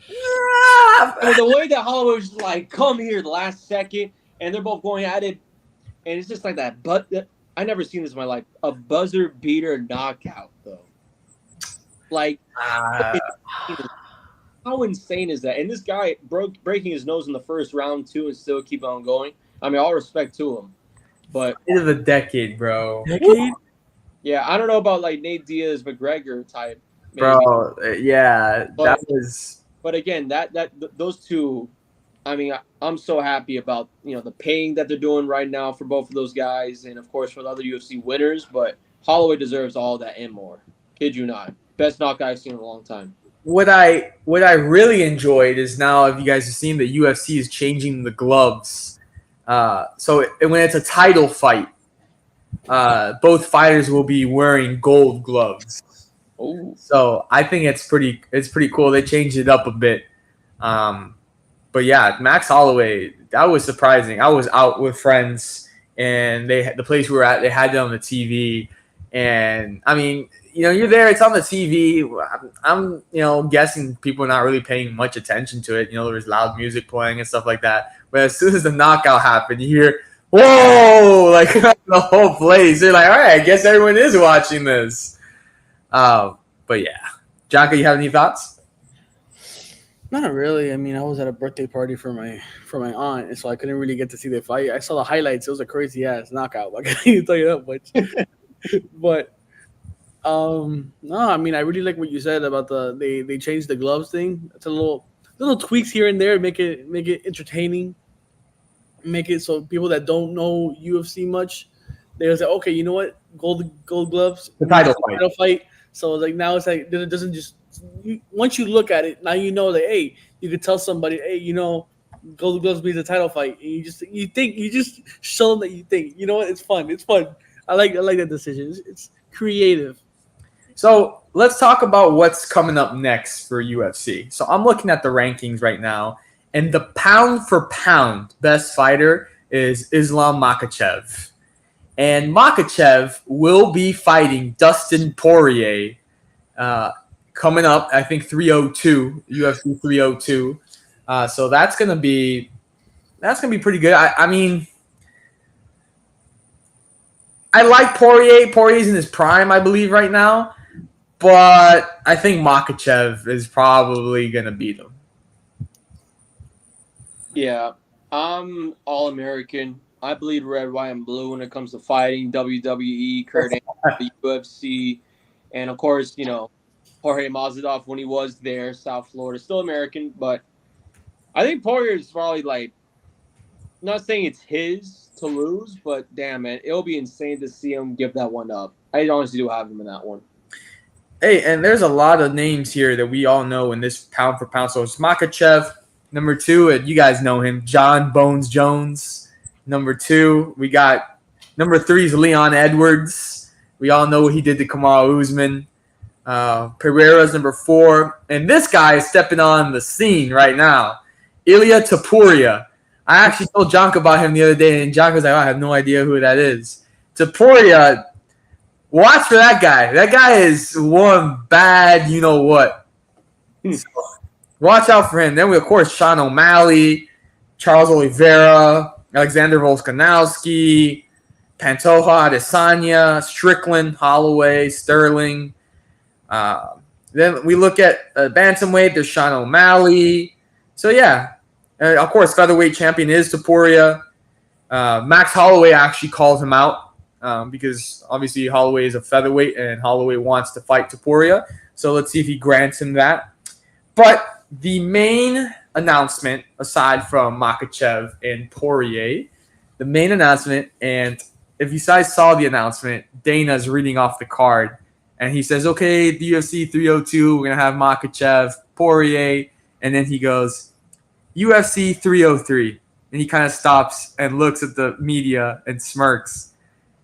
I mean, the way that Holloway was just like, come here the last second, and they're both going at it, and it's just like that. But I never seen this in my life. A buzzer beater knockout, though. Like, How insane is that? And this guy breaking his nose in the first round too, and still keep on going. I mean, all respect to him, but End of the decade, bro. Decade? yeah, I don't know about like Nate Diaz McGregor type, maybe. Bro, yeah, that But was. again, those two, I mean, I'm so happy about the paying that they're doing right now for both of those guys, and of course for the other UFC winners. But Holloway deserves all that and more. Kid you not, best knockout I've seen in a long time. What I really enjoyed is now, if you guys have seen, the UFC is changing the gloves. When it's a title fight, both fighters will be wearing gold gloves. Oh, So I think it's pretty cool. They changed it up a bit. But yeah, Max Holloway, that was surprising. I was out with friends, and the place we were at, they had it on the TV, and I mean, you're there, it's on the TV. I'm guessing people are not really paying much attention to it. There was loud music playing and stuff like that. But as soon as the knockout happened, you hear, whoa, like the whole place. They're like, all right, I guess everyone is watching this. But yeah, Jocko, you have any thoughts? Not really. I mean, I was at a birthday party for my aunt, and so I couldn't really get to see the fight. I saw the highlights. It was a crazy ass knockout. I can't tell you that much. But no, I mean, I really like what you said about they changed the gloves thing. It's a little tweaks here and there, make it entertaining, make it so people that don't know UFC much, they'll say, okay, you know what, gold gloves, The title fight. So like now it's like it doesn't just once you look at it, now you know that hey, you could tell somebody, hey, gold gloves means a title fight, and you just show them that you think, you know what, it's fun. I like that decision. It's creative. So let's talk about what's coming up next for UFC. So I'm looking at the rankings right now, and the pound for pound best fighter is Islam Makhachev. And Makhachev will be fighting Dustin Poirier coming up, I think, 302, UFC 302. So that's gonna be pretty good. I mean, I like Poirier. Poirier's in his prime, I believe, right now. But I think Makhachev is probably going to beat him. yeah, I'm All-American. I bleed red, white, and blue when it comes to fighting, WWE, Kurt Angle, UFC, and of course, Jorge Masvidal when he was there, South Florida, still American, but I think Poirier is probably like, not saying it's his to lose, but damn it, it'll be insane to see him give that one up. I honestly do have him in that one. Hey, and there's a lot of names here that we all know in this pound for pound. So it's Makhachev, number 2, and you guys know him, John Bones Jones. Number 2, we got number 3 is Leon Edwards. We all know what he did to Kamaru Usman. Pereira's number 4, and this guy is stepping on the scene right now, Ilia Topuria. I actually told Jonk about him the other day, and Jonk was like, oh, I have no idea who that is. Topuria, watch for that guy. That guy is one bad you-know-what. So, watch out for him. Then we, of course, Sean O'Malley, Charles Oliveira, Alexander Volkanovski, Pantoja Adesanya, Strickland, Holloway, Sterling. Then we look at bantamweight. There's Sean O'Malley. So, yeah. Of course, featherweight champion is Topuria. Max Holloway actually called him out. Because obviously Holloway is a featherweight and Holloway wants to fight Topuria. So let's see if he grants him that. But the main announcement, aside from Makhachev and Poirier, the main announcement, and if you guys saw the announcement, Dana's reading off the card, and he says, okay, the UFC 302, we're going to have Makhachev, Poirier, and then he goes, UFC 303. And he kind of stops and looks at the media and smirks.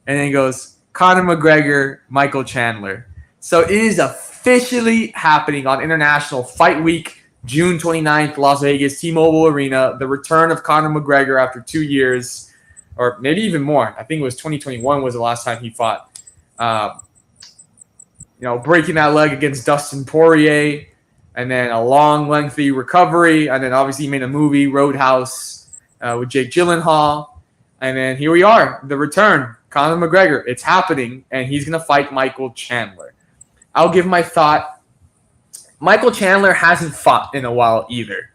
And then he goes, Conor McGregor, Michael Chandler. So it is officially happening on International Fight Week, June 29th, Las Vegas, T-Mobile Arena. The return of Conor McGregor after 2 years, or maybe even more. I think it was 2021 was the last time he fought. Breaking that leg against Dustin Poirier, and then a long, lengthy recovery. And then obviously he made a movie, Roadhouse, with Jake Gyllenhaal. And then here we are, the return. Conor McGregor, it's happening, and he's going to fight Michael Chandler. I'll give my thought. Michael Chandler hasn't fought in a while either.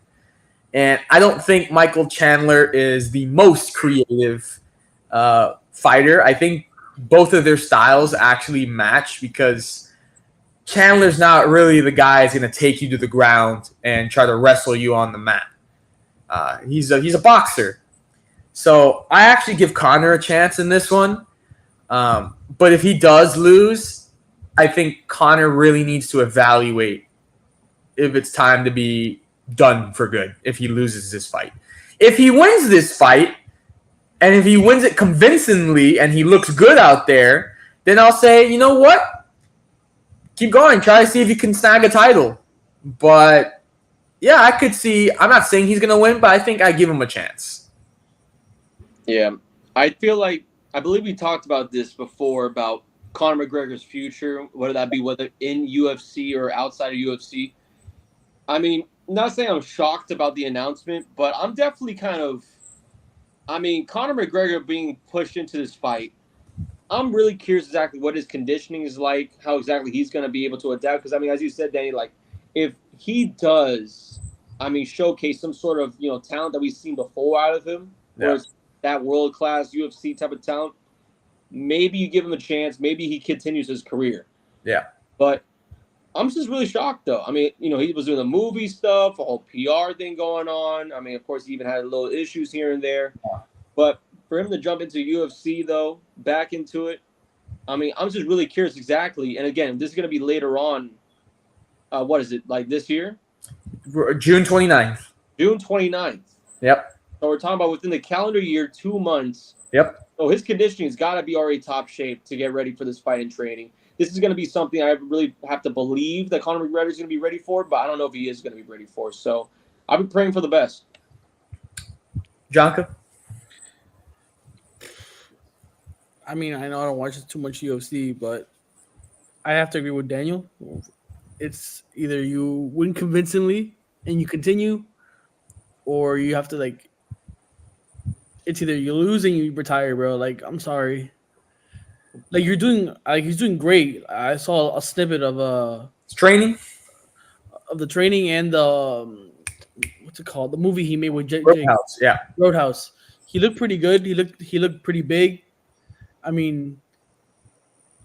And I don't think Michael Chandler is the most creative fighter. I think both of their styles actually match because Chandler's not really the guy who's going to take you to the ground and try to wrestle you on the mat. He's a boxer. So I actually give Conor a chance in this one. But if he does lose, I think Conor really needs to evaluate if it's time to be done for good if he loses this fight. If he wins this fight, and if he wins it convincingly and he looks good out there, then I'll say, you know what? Keep going. Try to see if you can snag a title. But, yeah, I could see – I'm not saying he's going to win, but I think I give him a chance. Yeah. I feel like – I believe we talked about this before about Conor McGregor's future, whether that be whether in UFC or outside of UFC. I mean, not saying I'm shocked about the announcement, but I'm definitely kind of – I mean, Conor McGregor being pushed into this fight, I'm really curious exactly what his conditioning is like, how exactly he's going to be able to adapt. Because, I mean, as you said, Danny, like, if he does, I mean, showcase some sort of, talent that we've seen before out of him, where it's that world-class UFC type of talent, maybe you give him a chance. Maybe he continues his career. Yeah. But I'm just really shocked, though. I mean, he was doing the movie stuff, a whole PR thing going on. I mean, of course, he even had little issues here and there. Yeah. But for him to jump into UFC, though, back into it, I mean, I'm just really curious exactly. And, again, this is going to be later on. What is it, like this year? June 29th. June 29th. Yep. So we're talking about within the calendar year, 2 months. Yep. So his conditioning has got to be already top shape to get ready for this fight and training. This is going to be something I really have to believe that Conor McGregor is going to be ready for, but I don't know if he is going to be ready for. So I've been praying for the best. Jonka? I mean, I know I don't watch too much UFC, but I have to agree with Daniel. It's either you win convincingly and you continue, or you have to, it's either you lose and you retire, bro. Like, I'm sorry. Like, he's doing great. I saw a snippet of training? Of the training and the, what's it called? The movie he made with Roadhouse, yeah. Roadhouse. He looked pretty good. He looked pretty big. I mean,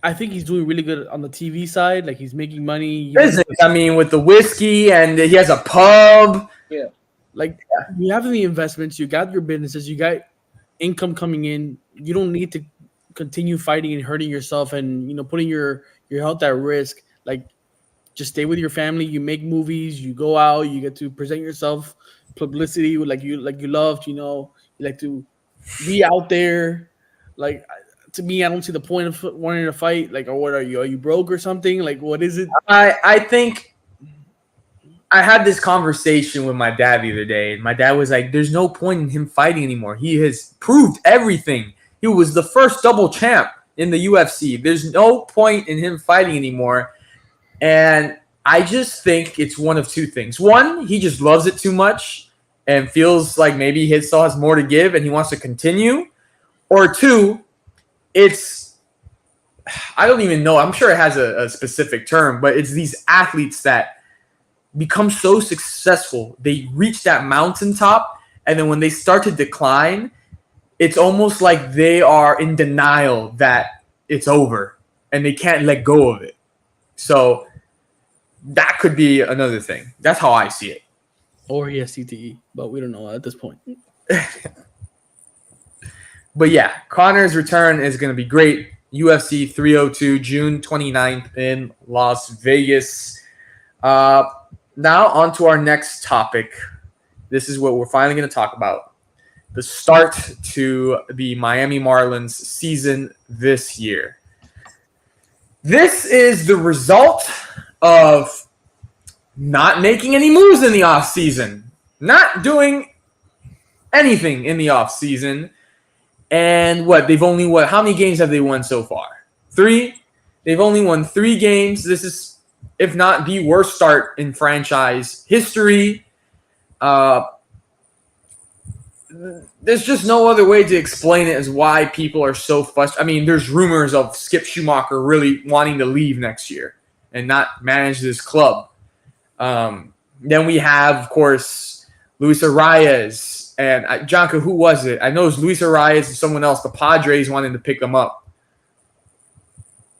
I think he's doing really good on the TV side. Like, he's making money. Business, I mean, with the whiskey, and he has a pub. Yeah. You have the investments. You got your businesses. You got income coming in. You don't need to continue fighting and hurting yourself and, putting your health at risk. Like, just stay with your family. You make movies. You go out. You get to present yourself, publicity like you loved. You like to be out there. Like, to me, I don't see the point of wanting to fight. Like, or what are you? Are you broke or something? Like, what is it? I think I had this conversation with my dad the other day, and my dad was like, there's no point in him fighting anymore. He has proved everything. He was the first double champ in the UFC. There's no point in him fighting anymore. And I just think it's one of two things. One, he just loves it too much and feels like maybe he still has more to give and he wants to continue. Or two, I don't even know. I'm sure it has a specific term, but it's these athletes that become so successful. They reach that mountaintop, and then when they start to decline, it's almost like they are in denial that it's over, and they can't let go of it. So that could be another thing. That's how I see it. Or he has CTE, but we don't know at this point. But yeah, Conor's return is going to be great. UFC 302, June 29th in Las Vegas. Now on to our next topic. This is what we're finally going to talk about. The start to the Miami Marlins season this year. This is the result of not making any moves in the offseason. Not doing anything in the offseason. And they've only how many games have they won so far? 3. They've only won 3 games. This is, if not the worst start in franchise history. There's just no other way to explain it as why people are so frustrated. I mean, there's rumors of Skip Schumacher really wanting to leave next year and not manage this club. Then we have, of course, Luis Arias and Jonka. Who was it? I know it was Luis Arias and someone else. The Padres wanted to pick him up.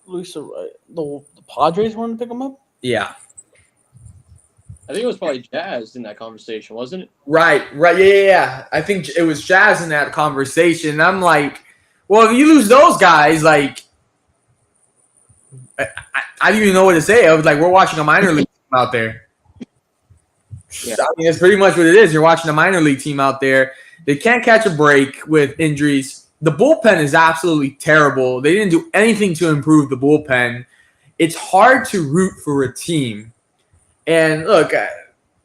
The Padres wanted to pick him up? Yeah. I think it was probably Jazz in that conversation, wasn't it? Right. Yeah. I think it was Jazz in that conversation. And I'm like, well, if you lose those guys, like, I didn't even know what to say. I was like, we're watching a minor league team out there. Yeah. I mean, it's pretty much what it is. You're watching a minor league team out there. They can't catch a break with injuries. The bullpen is absolutely terrible. They didn't do anything to improve the bullpen. It's hard to root for a team. And look,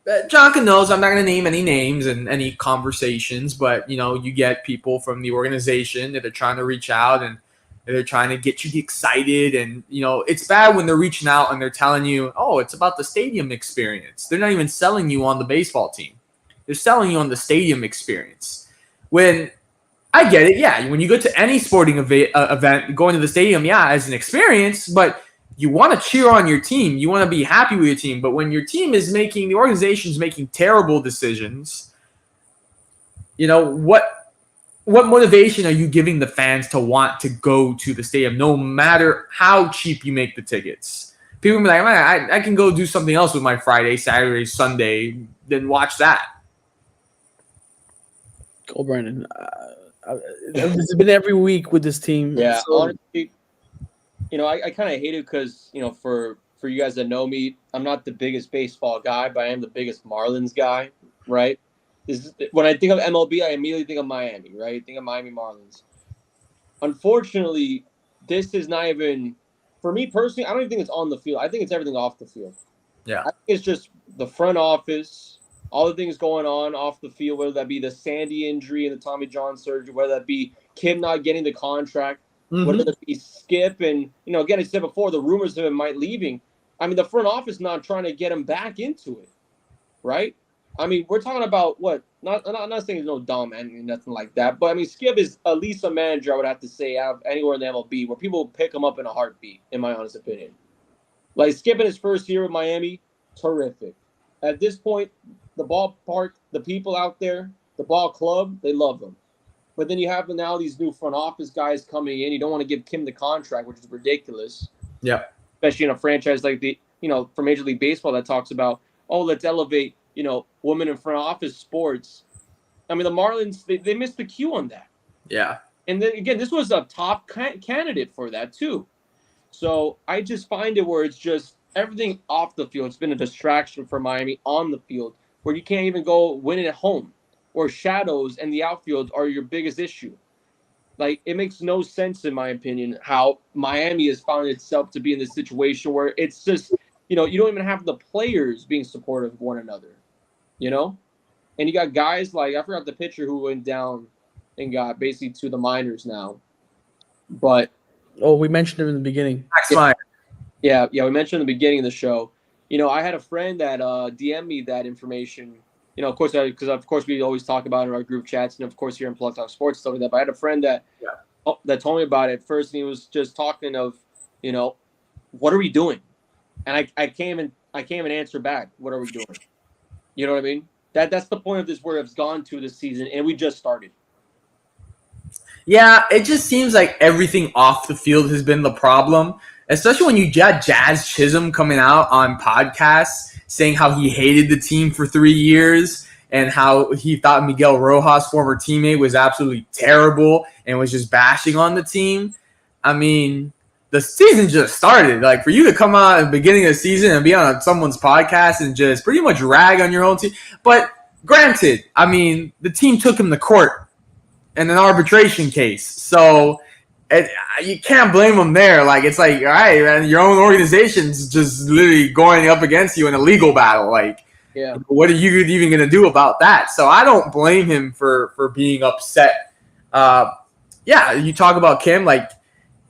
Jonka knows I'm not going to name any names and any conversations, but, you get people from the organization that are trying to reach out and they're trying to get you excited. And, it's bad when they're reaching out and they're telling you, oh, it's about the stadium experience. They're not even selling you on the baseball team. They're selling you on the stadium experience. When I get it, yeah, when you go to any sporting event, going to the stadium, yeah, as an experience, but you want to cheer on your team. You want to be happy with your team. But when your team is the organization's making terrible decisions, what motivation are you giving the fans to want to go to the stadium, no matter how cheap you make the tickets? People will be like, man, I can go do something else with my Friday, Saturday, Sunday, then watch that. Go, Brandon. It's been every week with this team. Yeah, so. Honestly, I kind of hate it because, for you guys that know me, I'm not the biggest baseball guy, but I am the biggest Marlins guy, right? When I think of MLB, I immediately think of Miami, right? Think of Miami Marlins. Unfortunately, this is not even, for me personally, I don't even think it's on the field. I think it's everything off the field. Yeah. I think it's just the front office, all the things going on off the field, whether that be the Sandy injury and the Tommy John surgery, whether that be Kim not getting the contract, whether that be Skip and, again, I said before, the rumors of him might leaving. I mean, the front office not trying to get him back into it, right? I mean, we're talking about what? Not saying he's no dumb and nothing like that, but I mean, Skip is at least a manager, I would have to say, out of anywhere in the MLB where people pick him up in a heartbeat, in my honest opinion. Like Skip in his first year with Miami, terrific. At this point, the ballpark, the people out there, the ball club, they love him. But then you have now these new front office guys coming in. You don't want to give Kim the contract, which is ridiculous. Yeah. Especially in a franchise like for Major League Baseball that talks about, oh, let's elevate, women in front office sports. I mean, the Marlins, they missed the cue on that. Yeah. And then, again, this was a top candidate for that, too. So I just find it where it's just everything off the field. It's been a distraction for Miami on the field where you can't even go win it at home, or shadows and the outfield are your biggest issue. Like, it makes no sense, in my opinion, how Miami has found itself to be in this situation where it's just, you don't even have the players being supportive of one another, And you got guys like, I forgot the pitcher who went down and got basically to the minors now. But we mentioned him in the beginning. Yeah, we mentioned in the beginning of the show. I had a friend that DM'd me that information. Of course, because of course we always talk about it in our group chats, and of course here in Plug Talk Sports stuff like that. But I had a friend that told me about it at first, and he was just talking of, what are we doing? And I can't even answer back. What are we doing? You know what I mean? That's the point of this, where it's gone to this season, and we just started. Yeah, it just seems like everything off the field has been the problem, especially when you got Jazz Chisholm coming out on podcasts saying how he hated the team for 3 years and how he thought Miguel Rojas, former teammate, was absolutely terrible and was just bashing on the team. I mean, the season just started. Like, for you to come out at the beginning of the season and be on someone's podcast and just pretty much rag on your own team. But granted, I mean, the team took him to court in an arbitration case. So you can't blame them there. Like, it's like, all right, man, your own organization's just literally going up against you in a legal battle. Like, yeah, what are you even going to do about that? So I don't blame him for being upset. Yeah, you talk about Kim, like,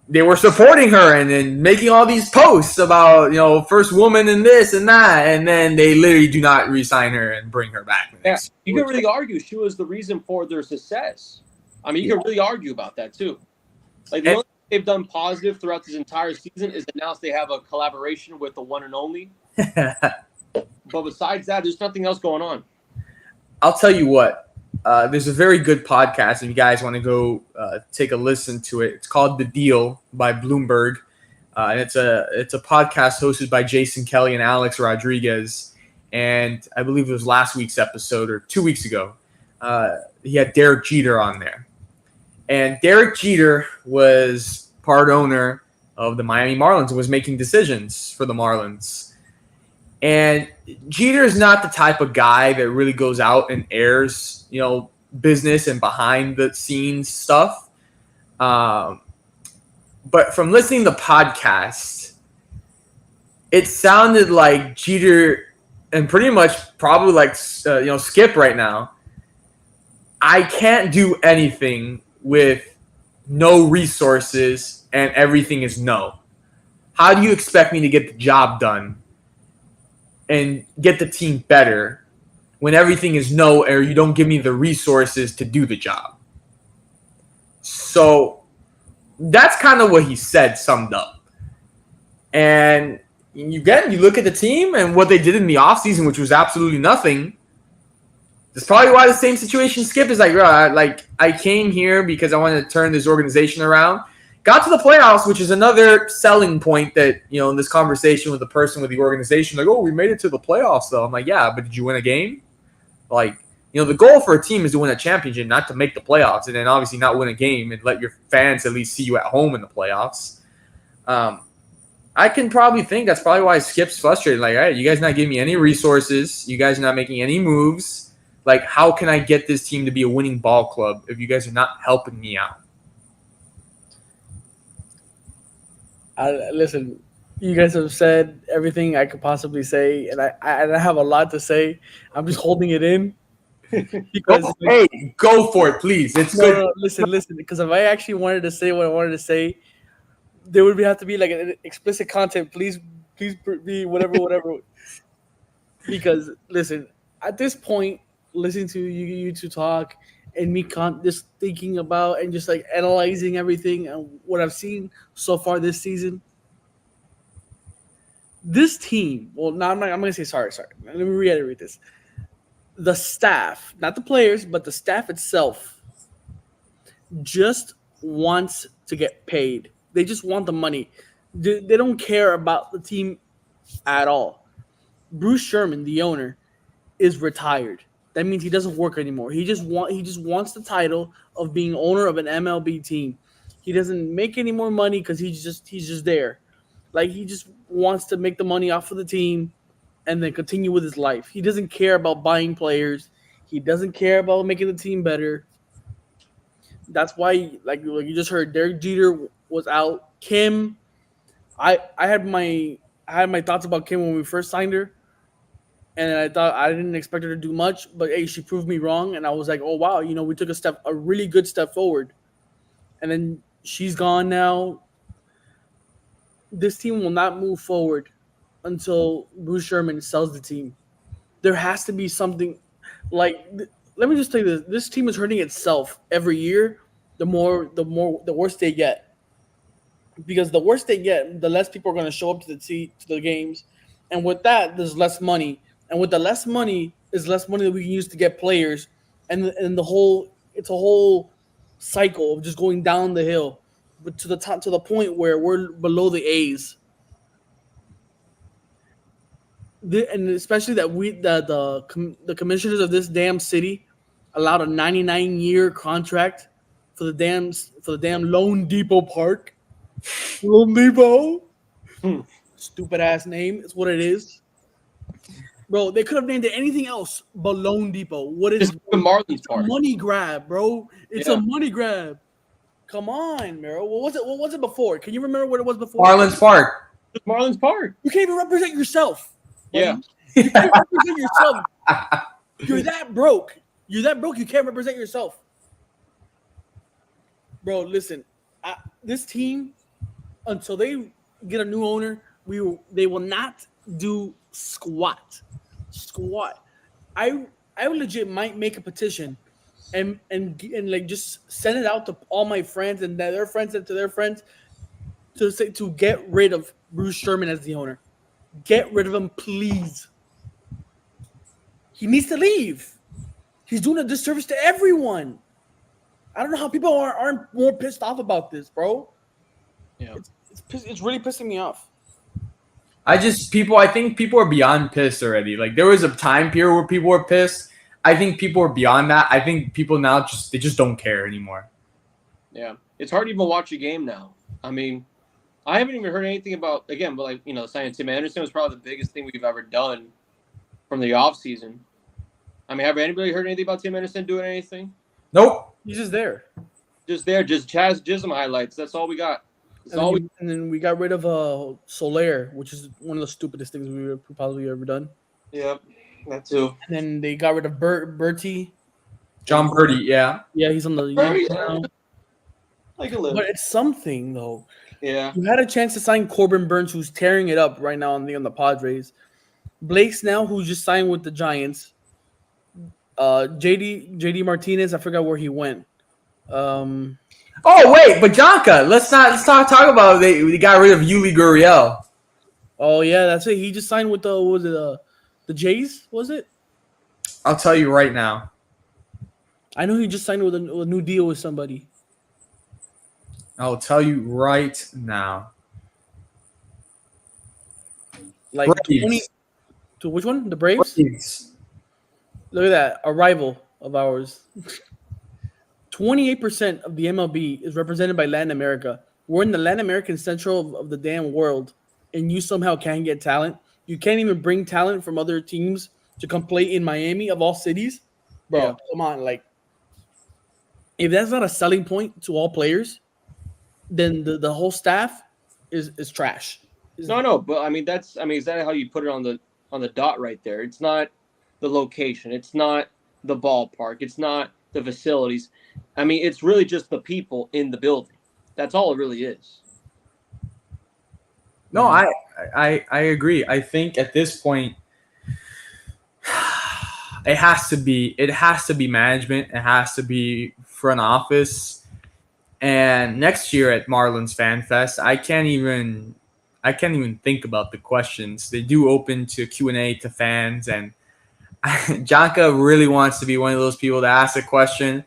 they were supporting her and then making all these posts about, first woman and this and that, and then they literally do not re-sign her and bring her back. Yeah, you could really argue she was the reason for their success. I mean, you could really argue about that too. Like, the only thing they've done positive throughout this entire season is announce they have a collaboration with the one and only. But besides that, there's nothing else going on. I'll tell you what. There's a very good podcast if you guys want to go take a listen to it. It's called The Deal by Bloomberg, and it's a podcast hosted by Jason Kelly and Alex Rodriguez. And I believe it was last week's episode or 2 weeks ago. He had Derek Jeter on there, and Derek Jeter was part owner of the Miami Marlins and was making decisions for the Marlins. And Jeter is not the type of guy that really goes out and airs, business and behind the scenes stuff. But from listening to the podcast, it sounded like Jeter and pretty much probably like Skip right now. I can't do anything with no resources and everything is no. How do you expect me to get the job done and get the team better when everything is no, or you don't give me the resources to do the job? So that's kind of what he said summed up. And you look at the team and what they did in the offseason, which was absolutely nothing. That's probably why the same situation Skip is like, bro, I came here because I wanted to turn this organization around. Got to the playoffs, which is another selling point that, in this conversation with the person with the organization, like, oh, we made it to the playoffs, though. I'm like, yeah, but did you win a game? Like, the goal for a team is to win a championship, not to make the playoffs, and then obviously not win a game and let your fans at least see you at home in the playoffs. I can probably think that's probably why Skip's frustrated. Like, all right, you guys not giving me any resources. You guys are not making any moves. Like, how can I get this team to be a winning ball club if you guys are not helping me out? Listen, you guys have said everything I could possibly say, and I have a lot to say. I'm just holding it in because go for it, please. It's good. No, listen. Because if I actually wanted to say what I wanted to say, there would have to be like an explicit content. Please be whatever. Because listen, at this point, listening to you two talk and me just thinking about and just like analyzing everything and what I've seen so far this season. This team, well, no, I'm going to say sorry. Let me reiterate this. The staff, not the players, but the staff itself just wants to get paid. They just want the money. They don't care about the team at all. Bruce Sherman, the owner, is retired. That means he doesn't work anymore. He just wants the title of being owner of an MLB team. He doesn't make any more money because he's just there. Like, he just wants to make the money off of the team and then continue with his life. He doesn't care about buying players. He doesn't care about making the team better. That's why, like you just heard, Derek Jeter was out. Kim, I had my thoughts about Kim when we first signed her. And I thought I didn't expect her to do much, but hey, she proved me wrong. And I was like, oh, wow, we took a really good step forward. And then she's gone now. This team will not move forward until Bruce Sherman sells the team. There has to be something like, let me just tell you this. This team is hurting itself every year. The worse they get. Because the worse they get, the less people are going to show up to the games. And with that, there's less money. And with the less money is less money that we can use to get players, and it's a whole cycle of just going down the hill, but to the top, to the point where we're below the A's. And especially that the commissioners of this damn city allowed a 99-year contract for the damn Lone Depot Park. Lone Depot, stupid ass name. It's what it is. Bro, they could have named it anything else but Lone Depot. What is the Marlins Park? Money grab, bro. It's a money grab. Come on, bro. What was it before? Can you remember what it was before? Marlins Park. Marlins Park. You can't even represent yourself. Yeah. You can't represent yourself. You're that broke. You can't represent yourself. Bro, listen. This team, until they get a new owner, they will not do squat. I legit might make a petition and like just send it out to all my friends and their friends and to their friends to get rid of Bruce Sherman as the owner. Get rid of him, please. He needs to leave. He's doing a disservice to everyone. I don't know how people aren't more pissed off about this, bro. Yeah. It's really pissing me off. I think people are beyond pissed already. Like there was a time period where people were pissed. I think people are beyond that. I think people now they just don't care anymore. Yeah. It's hard to even watch a game now. I mean, I haven't even heard anything about, again, but signing Tim Anderson was probably the biggest thing we've ever done from the offseason. I mean, have anybody heard anything about Tim Anderson doing anything? Nope. He's just there. Just Chaz Jism highlights. That's all we got. And then we got rid of Soler, which is one of the stupidest things we've probably ever done. Yep, that too. And then they got rid of Bertie. John Birdie, yeah. Yeah, he's on the Yankees now. I can live. But it's something though. Yeah. You had a chance to sign Corbin Burns, who's tearing it up right now on the Padres. Blake Snell, who just signed with the Giants. JD Martinez, I forgot where he went. Oh wait, but Jonka, let's not talk about they got rid of Yuli Gurriel. Oh yeah, that's it. He just signed with the Jays, was it? I'll tell you right now. I know he just signed with a new deal with somebody. I'll tell you right now. Like Braves. 20 to which one? The Braves? Braves. Look at that. A rival of ours. 28% of the MLB is represented by Latin America. We're in the Latin American central of the damn world, and you somehow can't get talent. You can't even bring talent from other teams to come play in Miami of all cities. Bro, Yeah. Come on. Like, if that's not a selling point to all players, then the whole staff is trash. No, but I mean is that how you put it on the dot right there? It's not the location, it's not the ballpark, it's not the facilities. I mean, it's really just the people in the building. That's all it really is. No, I agree. I think at this point it has to be management, it has to be front office. And next year at Marlins Fan Fest, I can't even think about the questions. They do open to Q&A to fans, and Jonka really wants to be one of those people to ask a question.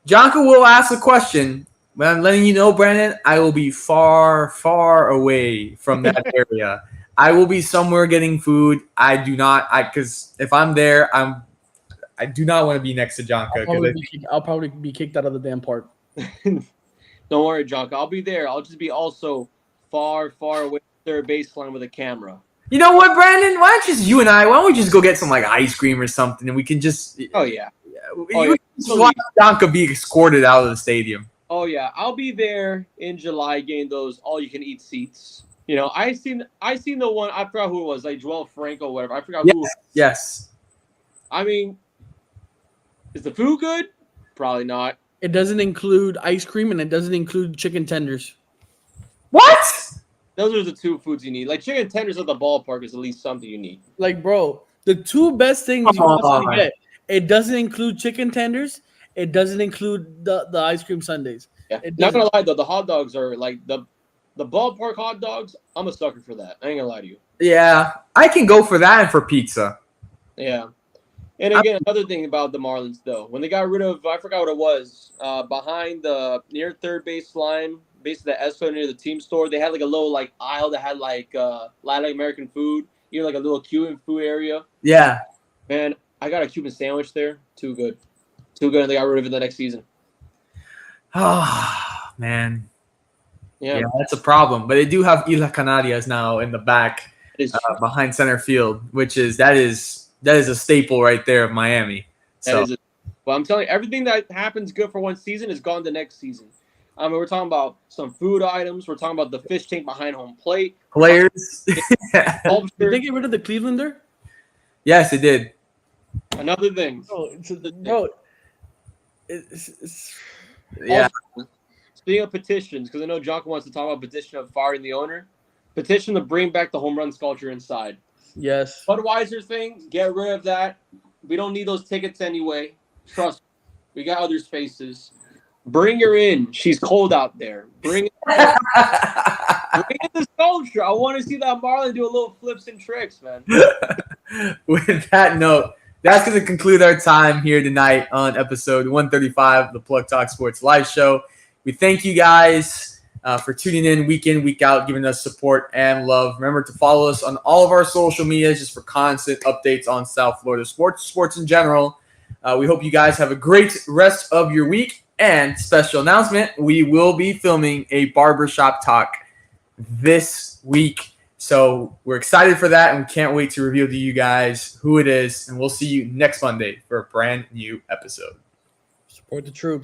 Jonka will ask a question, but I'm letting you know, Brandon, I will be far, far away from that area. I will be somewhere getting food. Because if I'm there, I do not want to be next to Jonka. I'll probably be kicked out of the damn park. Don't worry, Jonka. I'll be there. I'll just be also far, far away third baseline with a camera. You know what, Brandon? Why don't we just go get some like ice cream or something, and we can just watch Donka be escorted out of the stadium. Oh yeah, I'll be there in July getting those all-you-can-eat seats. I seen the one. I forgot who it was, like Joel Franco, or whatever. I forgot who. Yes. I mean, is the food good? Probably not. It doesn't include ice cream, and it doesn't include chicken tenders. What? Those are the two foods you need. Like chicken tenders at the ballpark is at least something you need. Like, bro, the two best things you possibly get. It doesn't include chicken tenders. It doesn't include the ice cream sundaes. Yeah. Not gonna lie though, the hot dogs are like the ballpark hot dogs. I'm a sucker for that. I ain't gonna lie to you. Yeah, I can go for that and for pizza. Yeah. And again, another thing about the Marlins, though, when they got rid of, I forgot what it was, behind the near third base line, basically the escalator near the team store, they had like a little like aisle that had like Latin American food, like a little Cuban food area. Yeah. Man, I got a Cuban sandwich there. Too good. And they got rid of it the next season. Oh, man. Yeah, that's a problem. But they do have Isla Canarias now in the back behind center field, that is a staple right there of Miami. Well, I'm telling you, everything that happens good for one season is gone the next season. I mean, we're talking about some food items. We're talking about the fish tank behind home plate. Players. Did they get rid of the Clevelander? Yes, they did. Another thing. Yeah. Also, speaking of petitions, because I know Jonka wants to talk about petition of firing the owner. Petition to bring back the home run sculpture inside. Yes. Budweiser thing, get rid of that. We don't need those tickets anyway. Trust me. We got other spaces. Bring her in. She's cold out there. Bring in the sculpture. I want to see that Marlon do a little flips and tricks, man. With that note, that's going to conclude our time here tonight on episode 135 of the Plug Talk Sports Live Show. We thank you guys for tuning in week out, giving us support and love. Remember to follow us on all of our social medias just for constant updates on South Florida sports in general. We hope you guys have a great rest of your week. And special announcement, we will be filming a barbershop talk this week. So we're excited for that, and we can't wait to reveal to you guys who it is. And we'll see you next Monday for a brand new episode. Support the troops.